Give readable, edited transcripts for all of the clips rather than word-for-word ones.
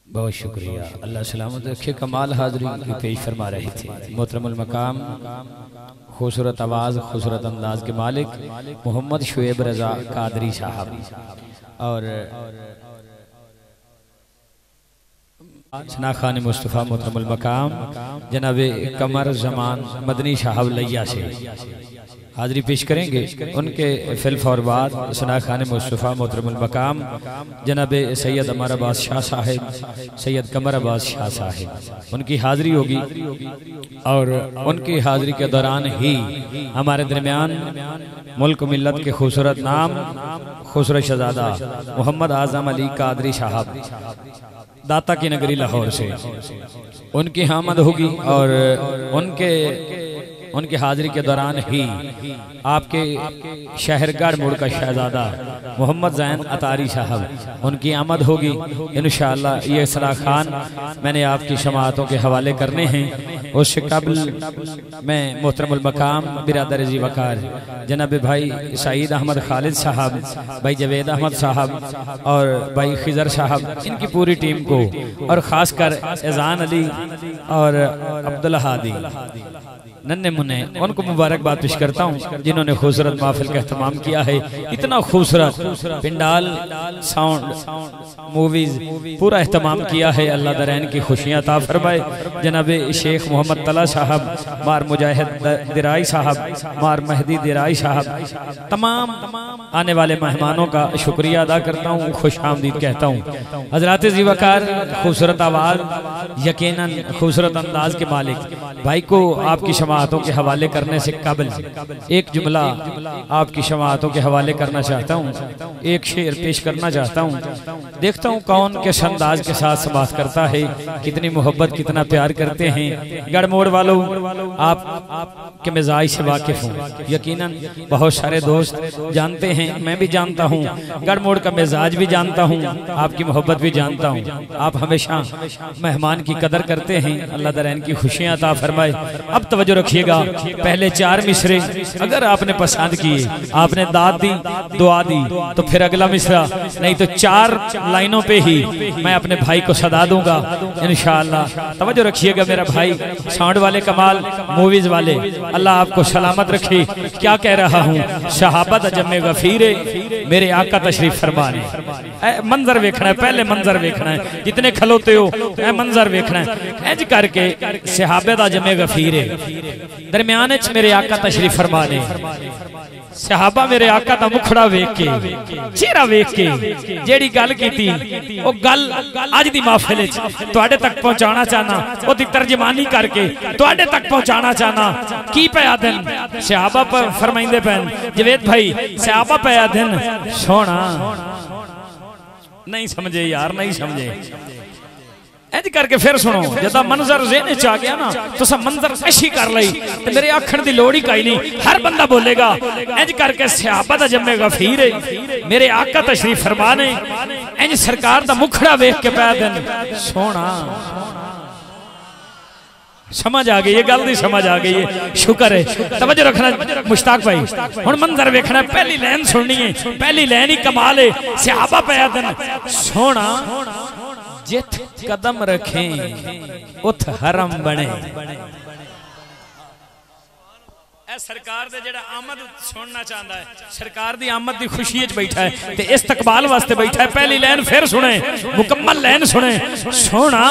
बहुत शुक्रिया, अल्लाह सलामत रखे। कमाल हाज़री की पेश फरमा रहे थे मोहतरमुल मकाम, खूबसूरत आवाज़, खूबसूरत अंदाज के मालिक मोहम्मद शुएब रज़ा कादरी साहब और सना खान मुस्तफ़ा मोहतरमुल मकाम जनाब कमर जमान मदनी साहब लैया से हाज़री पेश करेंगे। उनके फिलफौर बाद सना खान मुस्तफ़ा मोहतरमुल मकाम जनाब सैयद अमर अब्बास शाह साहिब, सैयद कमर अब्बास शाह साहिब, उनकी हाज़री होगी और उनकी हाज़री के दौरान ही हमारे दरमियान मुल्क मिल्लत के खूबसूरत नाम खूबसूरत शहज़ादा मोहम्मद आज़म अली कादरी साहब दाता की नगरी लाहौर से उनकी आमद होगी और उनके हाज़री के दौरान ही आपके शहर गढ़मुड़ का शहजादा मोहम्मद ज़ैन अतारी साहब उनकी आमद होगी इंशाअल्लाह। ये सलाह खान मैंने आपकी शमाअतों के हवाले करने हैं। उससे कबल मैं मोहतरमुल मकाम बिरादर जी वकार जनाब भाई सईद अहमद खालिद साहब, भाई जवेद अहमद साहब और भाई खिजर साहब, इनकी पूरी टीम को और ख़ासकर एजान अली और अब्दुल हादी नन्हे मुन्ने उनको मुबारकबाद पेश करता हूँ जिन्होंने खूबसूरत महफिल का एहतमाम किया है। इतना खूबसूरत पिंडाल साउंड मूवीज पूरा एहतमाम किया है। अल्लाह दरैन की खुशियाँ अता फरमाए। जनाब शेख मोहम्मद तला साहब, मार मुजाहिद दिराई साहब, मार महदी दिराई साहब, तमाम आने वाले मेहमानों का शुक्रिया अदा करता हूँ, खुश आमदीद कहता हूँ। हजरात ज़ीवकार खूबसूरत आवाज़, यकीनन खूबसूरत अंदाज के मालिक भाई को आपकी शमाअतों के हवाले करने से कबल एक जुमला आपकी शमाअतों के हवाले करना चाहता हूँ, एक शेर पेश करना चाहता हूँ। देखता हूँ कौन किस अंदाज के साथ समाअत करता है, कितनी मोहब्बत कितना प्यार करते हैं। गढ़मोड़ वालों आप के मिजाज से वाकिफ हूँ, यकीनन बहुत सारे दोस्त जानते हैं, मैं भी जानता हूँ, गढ़मोड़ का मिजाज भी जानता हूँ, आपकी मोहब्बत भी जानता हूँ। आप हमेशा मेहमान की कदर करते हैं, अल्लाह दरैन की खुशियाँ अता फरमाए। अब तवज्जो रखिएगा, पहले 4 मिसरे अगर आपने पसंद किए, आपने दाद दी, दुआ दी, तो फिर अगला मिसरा, नहीं तो 4 लाइनों पे ही मैं अपने भाई को सदा दूंगा इंशाअल्लाह। तवज्जो रखिएगा मेरा भाई साउंड वाले, कमाल मूवीज वाले, अल्लाह आपको सलामत रखे। क्या कह रहा हूँ, शहाबत जम्मे गफीरे मेरे आका तशरीफ फरमाने। मंजर वेखना है, पहले मंजर वेखना है, जितने खलोते हो मंजर वेखना है। एज करके सहाबे दा जमे गफीरे दरम्यान मेरे आका तशरीफ फरमाने। सहाबा मेरे आका दा मुखड़ा वेख के, चेहरा वेख के जेड़ी गल कीती, ओ गल अज दी महफिल विच तुहाडे तक पहुंचाना चाहना, ओदी तर्जमानी करके तुहाडे तक पहुंचाना चाहना। की पया दिन सहाबा पर फरमाइंदे पैन जवेद भाई, सहाबा पया दिन सोना नहीं समझे यार, नहीं समझे। इंज करके फिर सुनो, जदा मंजर ज़हन च आ गया ना, तो सब मंजर कशी कर लई ते मेरे आखण दी लोड़ ही कोई नहीं, हर बंदा बोलेगा। इंज करके सहाबा दा जम्मे गफीर मेरे आका तशरीफ फरमाने। इंज सरकार दा मुखड़ा वेख के पै दिन सोना। समझ आ गई, ये गल दी समझ आ गई है, शुक्र है। तवज्जो रखना मुश्ताक भाई, हुण मंजर वेखना, पहली लाइन सुननी है, पहली लाइन ही कमाल है। सहाबा पै दिन सोना, जिथ कदम रखें उथ हरम बने। सरकार दे जेड़ा आमद सुनना चाहता है, सरकार दी आमद दी खुशी च बैठा है ते इस्तकबाल वास्ते बैठा है। पहली लाइन फिर सुने, मुकम्मल लाइन सुने। सोना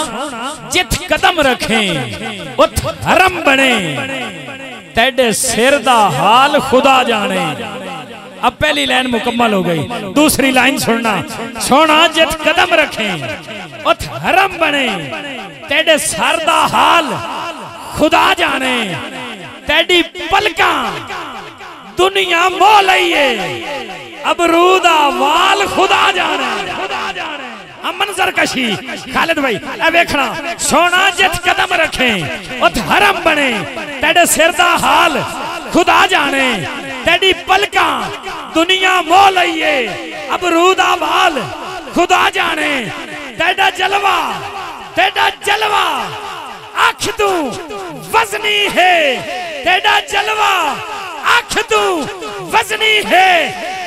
जिथ कदम रखें उथ हरम बने, तेरे सिर दा हाल खुदा जाने। अब पहली लाइन मुकम्मल हो गई, दूसरी लाइन सुनना। सोना जिथ कदम रखें उथ हरम बने, तेरे सर दा हाल खुदा जाने। तेरी पलका दुनिया मोह लईए, अबरूदा वाल खुदा जाने। मंजर कशी खालिद भाई ए वेखना। सोना जिथ कदम रखें उथ हरम बने, तेरे सिर दा हाल खुदा जाने। तेरी पलका दुनिया मोह लईए, अबरूदा वाल खुदा जाने। तेरा जलवा, तेरा जलवा आख तू वजनी है, तेरा जलवा आख तू वजनी है।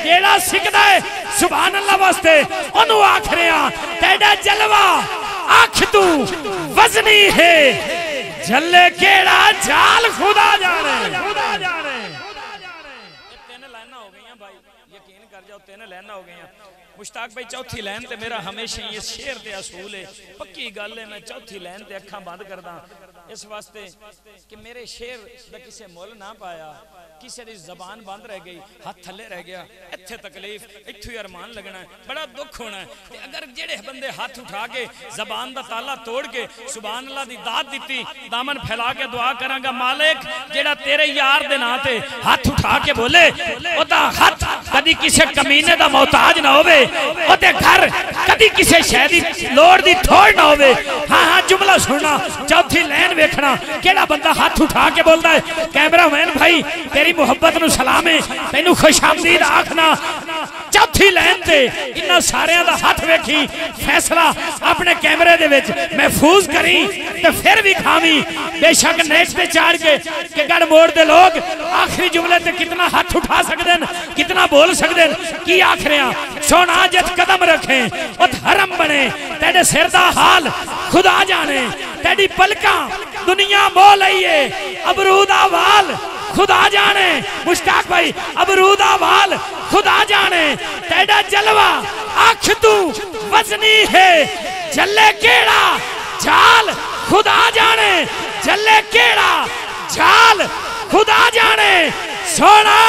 जेड़ा सिकदा है सुभान अल्लाह वास्ते ओनू आख रहा तेरा जलवा आख तू वजनी है जले केड़ा जाल खुदा जाने। तीन लाइना हो गई भाई, यकीन कर जाओ तीन लाइना हो गई। मुश्ताक भाई चौथी लाइन ते मेरा हमेशा ये शेर ते असूल है, पक्की गल है, मैं चौथी लाइन ते अखां बंद करदा इस वास्ते कि मेरे शेर दा किसे मुल ना पाया, किसी दी जबान बंद रह गई, हाथ थले रह गया, इत्थे तकलीफ इत्थू ही अरमान लगना है, बड़ा दुख होना है। ते अगर जेड़े बंदे हाथ उठा के जबान दा ताला तोड़ के सुभान अल्लाह दी दात दिती, दामन फैला के दुआ करांगा मालिक जेड़ा तेरे यार दे नां ते हाथ उठा के बोले ओदा हाथ कदी किसी कमीने दा मोहताज ना होवे, ओदे घर कदी किसी शय दी लोड़ दी थोड़ ना होवे। हाँ हाँ जुमला सुनना, चौथी लाइन वेखना केड़ा बंदा हाथ उठा के बोलदा है कैमरामैन भाई तेरी मुहब्बत नू सलाम है, तैनू खुशामदीद आखना। चौथी लाइन ते इन्हां सारियां दा हाथ वेखी, फैसला अपने कैमरे दे विच महफूज करी ते फिर भी खावी। बेशक नेट ते चाड़ के गढ़ मोड़ दे लोग आखिरी जुमले ते कितना हाथ उठा सकते हैं, कितना बोल सकते हैं, की आख रहे हैं सोना जित कदम रखे उत हरम बने, तेरे सिर दा हाल खुदा जाने, तेरी पलका दुनिया मोह लईए, अबरूदा वाल खुदा जाने। मुश्ताक भाई अबरूदा वाल खुदा जाने, तेरा जलवा आख तू वजनी है जले केड़ा जाल खुदा जाने, जले केड़ा जाल खुदा जाने। सोना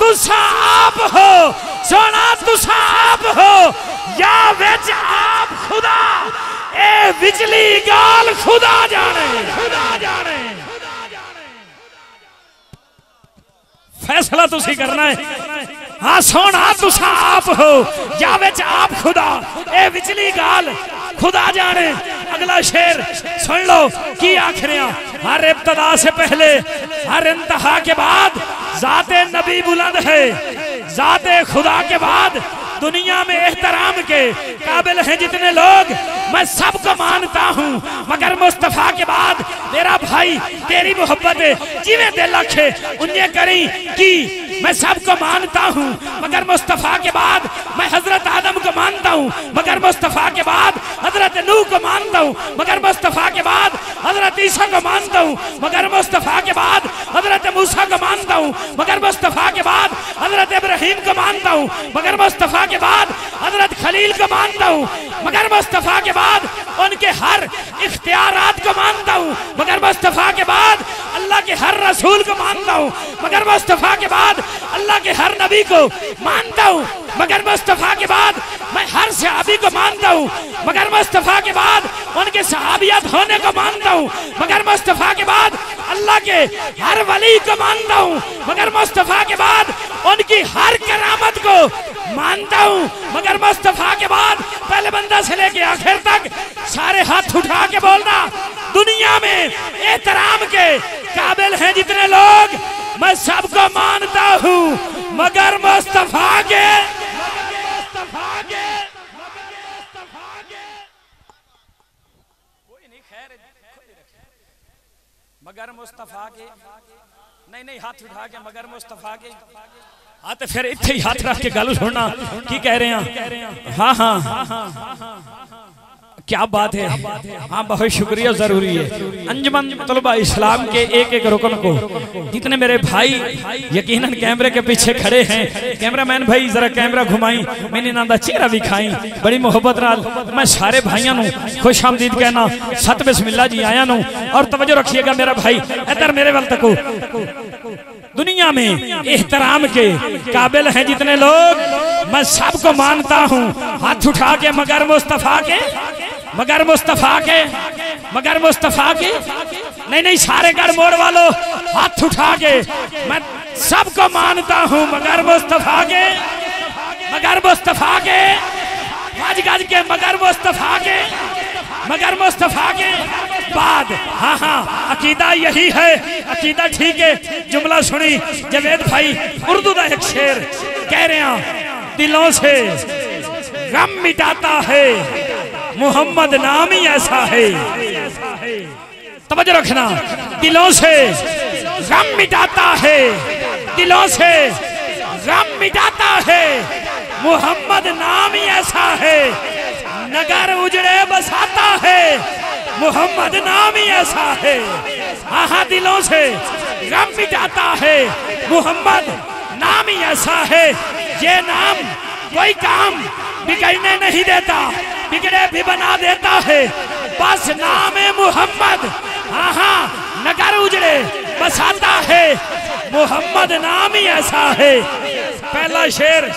तुसा आप हो, सोना तुसा आप हो या विच आप खुदा, ए बिजली गाल खुदा जाने, खुदा जाने। फैसला तुसी करना है। हाँ सोना तुसा आप हो या विच आप खुदा, ए बिजली गाल खुदा जाने। अगला शेर सुन लो की आखिरियां, हर इब्तदा से पहले हर इंतहा के बाद जाते नबी बुलंद है, जाते खुदा के बाद दुनिया में एहतराम के काबिल हैं जितने लोग, मैं सबको मानता हूँ मगर मुस्तफा के बाद मेरा भाई तेरी मोहब्बत जिवें दिल रखे उन्हें करी की। मैं सबको मानता हूँ मगर मुस्तफा के बाद मैं हजरत आदम को मानता हूँ, मगर मुस्तफा के बाद हजरत नूह को मानता हूँ, मगर मुस्तफा के बाद हजरत ईसा को मानता हूँ, मगर मुस्तफा के बाद हजरत मूसा को मानता हूँ, मगर मुस्तफा के बाद हजरत इब्राहिम को मानता हूँ, मगर मुस्तफा के बाद हजरत खलील को मानता हूँ, मगर मुस्तफा के बाद उनके हर इख्तियारात को मानता हूँ, मगर मुस्तफा के बाद अल्लाह के हर रसूल को मानता हूँ, मगर मुस्तफा के बाद अल्लाह के हर नबी को मानता हूँ, मगर मुस्तफा के बाद मैं हर सहाबी को मानता हूँ, मगर मुस्तफा के बाद उनके सहाबियत होने को मानता हूँ, मगर मुस्तफा के बाद अल्लाह के हर वली को मानता हूँ, मगर मुस्तफा के बाद उनकी हर करामत को मानता हूँ, मगर मुस्तफा के बाद पहले बंदा से लेके आखिर तक सारे हाथ उठा के बोलना दुनिया में एहतराम के काबिल हैं जितने लोग, मैं सबको मानता हूँ मगर मुस्तफा के। मगर मुस्तफा के नहीं नहीं हाथ उठा के मगर मुस्तफा के। हाँ तो फिर इत्थे ही हाथ रख के गल सुनना की कह रहे हैं। हाँ हाँ क्या बात है। हाँ बहुत शुक्रिया, जरूरी है। अंजुमन तलबा इस्लाम के एक एक रुकन को जितने मेरे भाई यकीनन कैमरे के पीछे खड़े हैं, कैमरामैन भाई जरा कैमरा घुमाई, मैंने ना चेहरा भी खाई बड़ी मोहब्बत नाल मैं सारे भाइयों को खुश आमदीद कहना, सत बिस्मिल्लाह जी आया नू। और तवज्जो रखिएगा मेरा भाई इधर मेरे वाल तको। दुनिया में एहतराम के काबिल हैं जितने लोग, मैं सबको मानता हूँ हाथ उठा के मगर मुस्तफा के, मगर मुस्तफा के, मगर मुस्तफा के। नहीं नहीं सारे गढ़ मोड़ वालों हाथ उठा के, मैं सबको मानता हूँ मगर मुस्तफा के, मगर मुस्तफा के, गज गज के मगर मुस्तफा के, मगर मुस्तफा के बाद। हाँ हाँ अकीदा यही है, अकीदा ठीक है। जुमला सुनी जवेद भाई उर्दू का एक शेर कह रहे हैं, दिलों से गम मिटाता है मोहम्मद नाम ही ऐसा है। तवज्जो रखना, दिलों से गम मिटाता है, दिलों से गम मिटाता है मोहम्मद नाम ही ऐसा है, नगर उजड़े बसाता है। मोहम्मद नाम ही ऐसा है, आहा दिलों से गम मिटाता है। मोहम्मद नाम ही ऐसा है, ये नाम कोई काम बिगड़ने नहीं देता, बिगड़े भी बना देता है। बस नाम है मोहम्मद, आहा नगर उजड़े बसाता है। मोहम्मद नाम ही ऐसा है। पहला शेर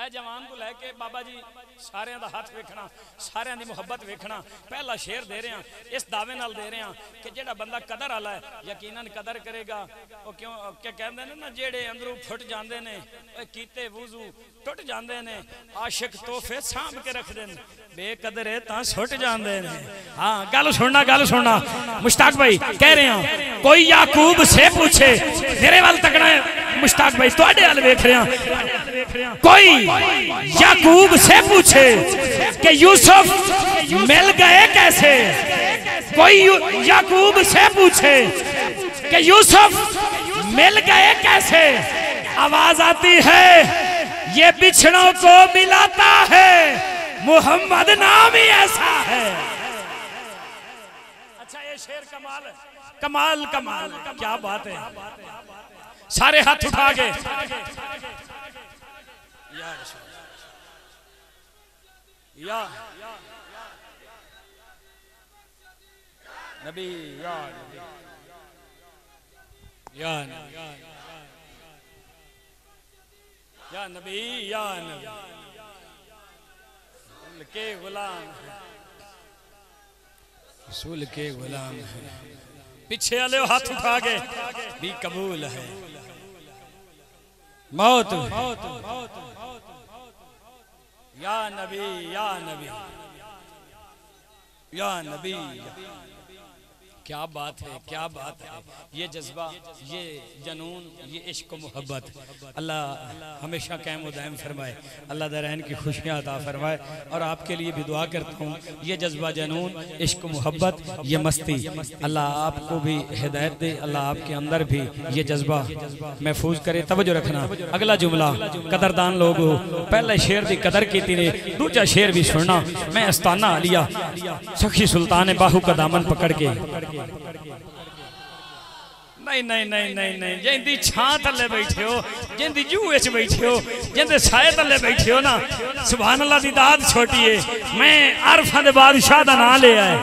जवान को लैके बाबा जी सारे दा हाथ वेखना, सारे दी मुहब्बत वेखना। पहला शेर दे रहे हैं, इस दावे नाल दे रहे हैं कि जेड़ा बंदा कदर वाला है यकीनन कदर करेगा। वो क्यों क्या कहते हैं ना, जेड़े अंदरों फुट जाते हैं कीते वुजू टुट जाते हैं, आशिक तोहफे सांभ के रखते हैं, बेकदरे ता सुट जाते हैं। हाँ गल सुनना मुश्ताक भाई कह रहे हैं, कोई याकूब से पूछे, मेरे वाल तकना है मुश्ताक भाई, तुहाडे वाल वेख रहे हैं। कोई याकूब से पूछे कि यूसुफ मिल गए कैसे, कोई याकूब से पूछे कि यूसुफ मिल गए कैसे, आवाज आती है ये बिछड़ों को मिलाता है। मोहम्मद नाम ही ऐसा है। अच्छा ये शेर कमाल है, कमाल कमाल क्या बात है। सारे हाथ उठा के या नबी या नबी या नबी के गुलाम, रसूल के गुलाम है। पीछे वाले हाथ उठा के भी कबूल है। मौत या नबी या नबी या नबी। क्या बात है, क्या बात है। ये जज्बा, ये जनून, ये इश्क मोहब्बत अल्लाह हमेशा कायम दायम फरमाए। अल्लाह दरैन की खुशियाँ अता फरमाए। और आपके लिए भी दुआ करता हूँ, ये जज्बा जनून, इश्क मोहब्बत, ये मस्ती अल्लाह आपको भी हिदायत दे। अल्लाह आपके अंदर भी ये जज्बा महफूज करे। तवज्जो रखना, अगला जुमला कदरदान लोग हो, पहले शेर की कदर की ने, दूजा शेर भी सुनना। मैं अस्ताना आलिया सखी सुल्तान बाहू का दामन पकड़ के, नहीं नहीं नहीं नहीं नहीं, जिंदी छां थले बैठे हो, जिंदी जू विच बैठे हो, जिंदे साए थले बैठे हो ना, सुभान अल्लाह दी दाद छोटी है। मैं अरफा दे बादशाह दा नाम ले आए,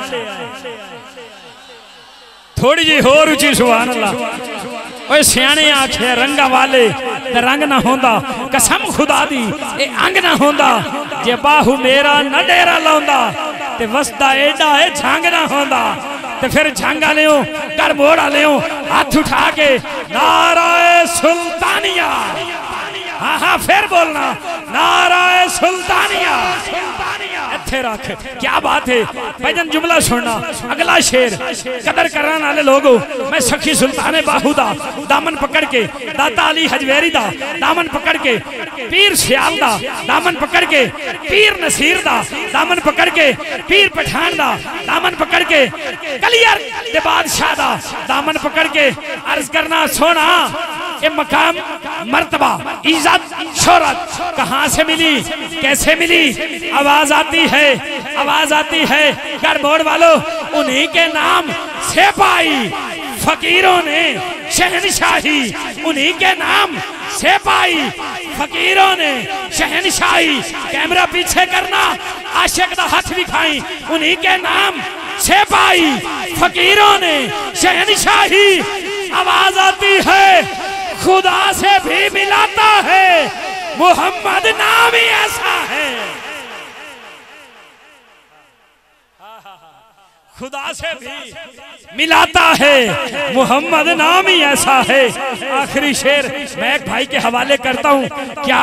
थोड़ी जी होर उची सुभान अल्लाह। ओए सियाने आखे रंगा वाले ते रंग ना होंदा, कसम खुदा दी ए अंग ना होंदा, जे बाहू मेरा न डेरा लाउंदा ते वसदा एडा ए झंग ना होंदा। ते फिर झंग आलियो कर मोड़ आलियो हाथ उठा के नाराए सुल्तानिया। हाँ हाँ फिर बोलना नाराए सुल्तानिया। इत्थे रख, क्या बात है भाईजान। जुमला सुनना, अगला शेर कदर करने वाले लोगों, मैं सखी सुल्तान बाहू दा दामन पकड़ के, दाता अली हजवेरी दा दामन पकड़ के, पीर सियाल दा दामन पकड़ के, पीर नसीर दा दामन पकड़ के, पीर पठान दा दामन पकड़ के, कलियर दे बादशाह दा दामन पकड़ के अर्ज करना, सोना ये मकाम मर्तबा इज्जत शोहरत कहाँ से मिली, कैसे मिली। आवाज आती है, आवाज आती है घर मोड़ वालों, उन्हीं के नाम से पाई फकीरों ने शहनशाही, उन्हीं के नाम से पाई फकीरों ने शहनशाही। कैमरा पीछे करना, आशिक दा हाथ दिखाई, उन्हीं के नाम से पाई फकीरों ने शहनशाही। आवाज आती है खुदा से भी मिलाता है, मोहम्मद नाम ही ऐसा है। खुदा से भी मिलाता है, मोहम्मद नाम ही ऐसा है। आखिरी शेर मैं एक भाई के हवाले करता हूँ। क्या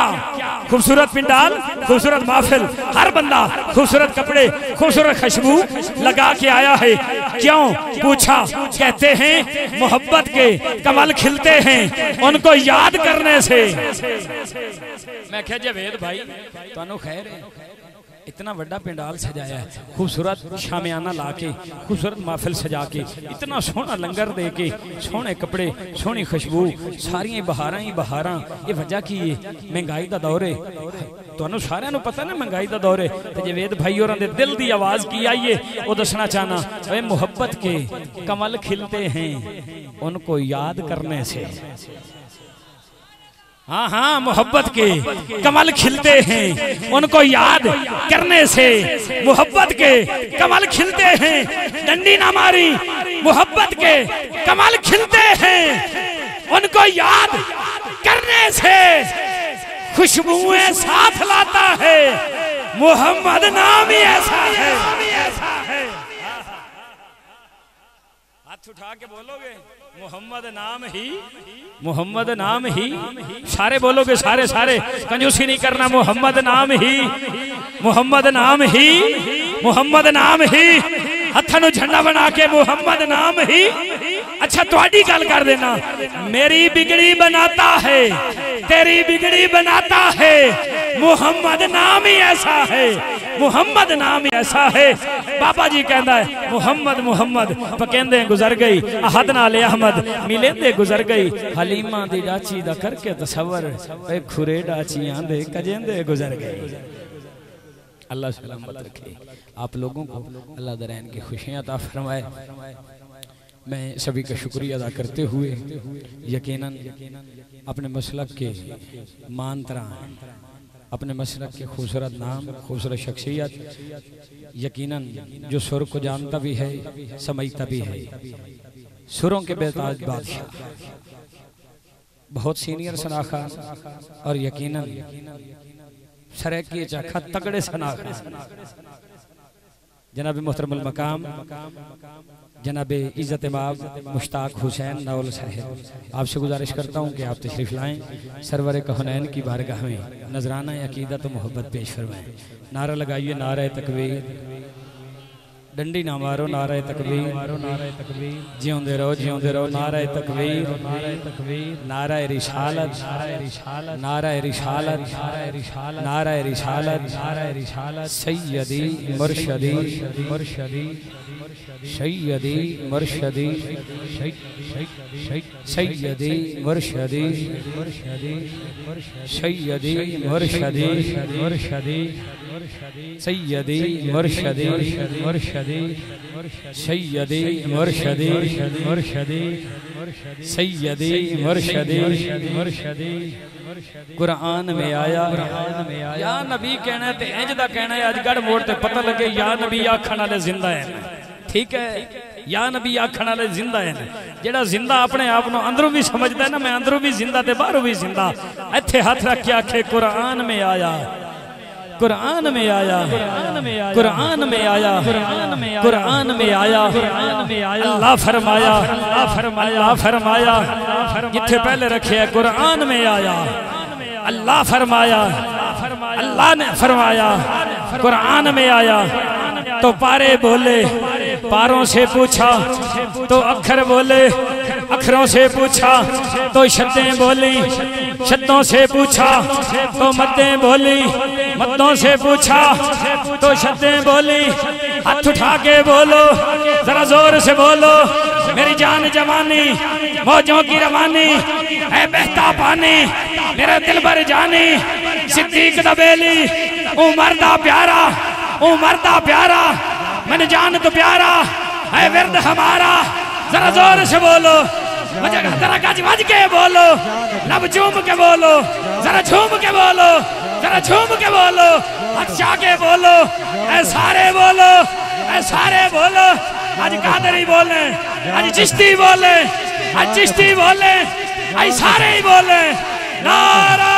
खूबसूरत पिंडाल, खूबसूरत महफिल, हर बंदा खूबसूरत कपड़े, खूबसूरत खुशबू लगा के आया है। क्यों पूछा, कहते हैं मोहब्बत के कमल खिलते हैं उनको याद करने से। मैं क्या जवेद भाई, तुहानू खैर है, इतना बड़ा पिंडाल सजाया है, खूबसूरत शामियाना ला के, खूबसूरत महफिल सजा के, इतना सोहना लंगर दे के, सोहने कपड़े, सोहनी खुशबू, सारियां बहारां ही बहारां। ये वजह की है, महंगाई का दौर है। तुहानू सारियां नू पता ना महंगाई का दौर है। ते जवेद भाई होरां दे दिल दी आवाज की आई है, वो दसना चाहना वे मोहब्बत के कमल खिलते हैं उनको याद करने से। हाँ हाँ, मोहब्बत के कमल खिलते हैं उनको याद करने से। मोहब्बत के कमल खिलते हैं, डंडी ना मारी। मोहब्बत के कमल खिलते हैं उनको याद करने से। खुशबुएं साथ लाता है, मोहम्मद नाम ही ऐसा है। हाथ उठा के बोलोगे मोहम्मद नाम ही, मोहम्मद नाम ही। सारे बोलोगे, सारे सारे, कंजूसी नहीं करना। मोहम्मद नाम ही, मोहम्मद नाम ही, मोहम्मद नाम ही। हथां नूं झंडा बना के मोहम्मद नाम ही। अच्छा तुहाडी गल कर देना, मेरी बिगड़ी बनाता है, तेरी बिगड़ी बनाता है। मोहम्मद नाम ही ऐसा है, मोहम्मद नाम ही ऐसा है। बाबा जी कहता है मोहम्मद मोहम्मद पकेंदे गुजर गई, अहद नाल अहमद मिलेंदे गुजर गई। हलीमा दी डाची दा करके तसव्वुर, ए खुरे डाचियां दे कजेंदे गुजर गई। अल्लाह सलामत रखे आप लोगों को, अल्लाह दरैन की खुशियां अता फरमाए। मैं सभी का शुक्रिया अदा करते हुए यकीनन अपने मसलक के मानतरा, अपने मसलक के खूबसूरत नाम, खूबसूरत शख्सियत, यकीनन जो सुर को जानता भी है, समझता भी है, सुरों के बेताज बादशाह, बहुत सीनियर सनाखा और यकीनन सरेकी चाखा तगड़े सनाखा जनाब मोहतरमुल मकाम जनाब इज़्ज़त इमाम मुश्ताक हुसैन नावल साहब, आपसे गुजारिश करता हूँ कि आप तशरीफ़ लाएँ, सरवर कहनैन की बारगाह में नजराना अकीदत और मोहब्बत पेश फरमाएँ। नारा लगाइए नारा तकबीर, डंडी ना मारो नारा तकबीर, जियोंदे रहो नारा तकबीर, नारा रिसालत, नारा रिसालत, नारा रिसालत, सैयदी मुर्शदी, सैयदी मुर्शदी, सैयदी मुर्शदी, सैयदी मुर्शदी, सैयदी मुर्शदी, सैयदी मुर्शदी, सैयदी मुर्शदी। कुरान में आया या नबी कहना ते इंज दा कहना है, अज गढ़ मोड़ ते पता लगे या नबी आखण वाले जिंदा है। ठीक है, या नबी आखण वाले जिंदा है। जेड़ा जिंदा अपने आप को अंदरों भी समझदा है ना, मैं अंदरों भी जिंदा ते बाहरों भी जिंदा। इत्थे हाथ रख के आखे कुरान में आया, कुरान में आया, कुरान में आया, कुरान में आया। अल्लाह फरमाया, अल्लाह फरमाया, जिथे पहले रखे है कुरान में आया। अल्लाह फरमाया, अल्लाह ने फरमाया कुरान में आया। तो पारे बोले, पारों से पूछा तो अक्षर बोले, अक्षरों से पूछा तो शब्दें बोली, शब्दों से पूछा तो मद्दें बोली, मद्दों से पूछा तो शब्दें बोली। हाथ उठा के बोलो, जरा जोर से बोलो, मेरी जान जवानी, मौजों की रवानी है बहता पानी, मेरा दिल भर जानी, सिद्दीक दा बेली, उमर दा प्यारा, उमर दा प्यारा, मैंने जान तो प्यारा है विरद हमारा। जरा जोर से बोलो, जरा गज बज के बोलो, लब झूम के बोलो, जरा झूम के बोलो, जरा झूम के बोलो, अच्छा के बोलो, ऐ सारे बोलो, ऐ सारे बोलो। आज कादरी बोले, आज चिश्ती बोले, आज चिश्ती बोले, आज सारे ही बोले। नारा